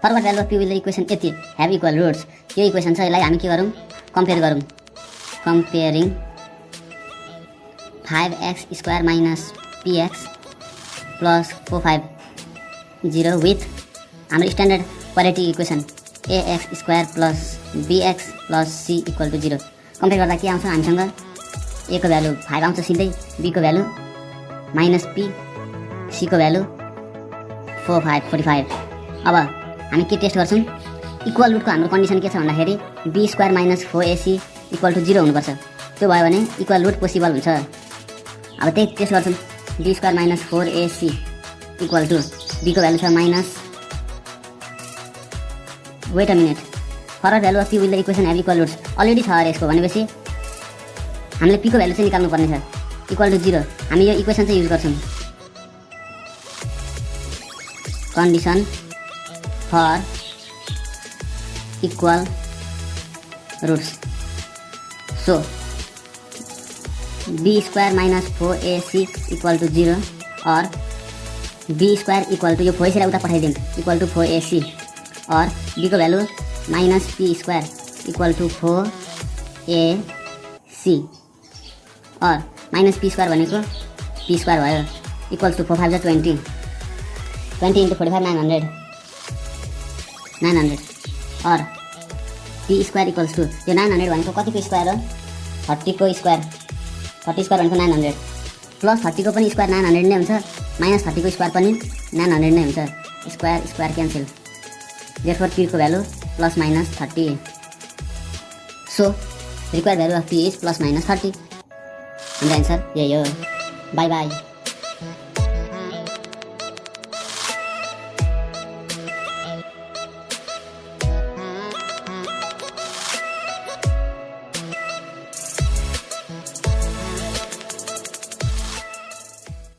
Forward value of p with the equation यति have equal roots. यो equation छ, यसलाई हामी के गरौँ कम्पेयर गरौँ। Comparing 5x² minus px plus 450 with हाम्रो standard quadratic equation ax² plus bx plus c equal to 0। Compare गर्दा के आउँछ हामीसँग a को भ्यालु 5 आउँछ सिधै, b को भ्यालु माइनस p, c को भ्यालु 45। अब हामी के टेस्ट गर्छौँ, इक्वल रुटको हाम्रो कन्डिसन के छ भन्दाखेरि b² minus 4ac equal to 0 हुनुपर्छ। त्यो भयो भने इक्वल रुट पोसिबल हुन्छ। अब त्यही टेस्ट गर्छौँ, b² minus 4ac equal to b को भ्यालु छ minus, wait a minute, forward value of p with the equation have equal roots already छ अरे यसको, भनेपछि हामीले p को भ्यालु चाहिँ निकाल्नु पर्ने छ इक्वल टु 0। हामी यो इक्वेसन चाहिँ युज गर्छौँ, condition for equal roots. So b² minus 4ac equal to 0 और b² इक्वल टु यो 4ac लाई उता पठाइदिउँ इक्वल टु 4ac और b को value minus p² equal to 4ac और माइनस p² भनेको p² भयो इक्वल टु 4 5 20 20 × 45 900 और p² इक्वल्स टु यो 900 भनेको कतिको स्क्वायर हो 30 को स्क्वायर, 30 स्क्वायर भनेको 900 प्लस 30 को पनि स्क्वायर 900 नै हुन्छ, माइनस 30 को स्क्वायर पनि 900 नै हुन्छ, square square cancel, therefore p को value plus minus 30। So required value of p is plus minus 30। हाम्रो एन्सर यही हो। By by.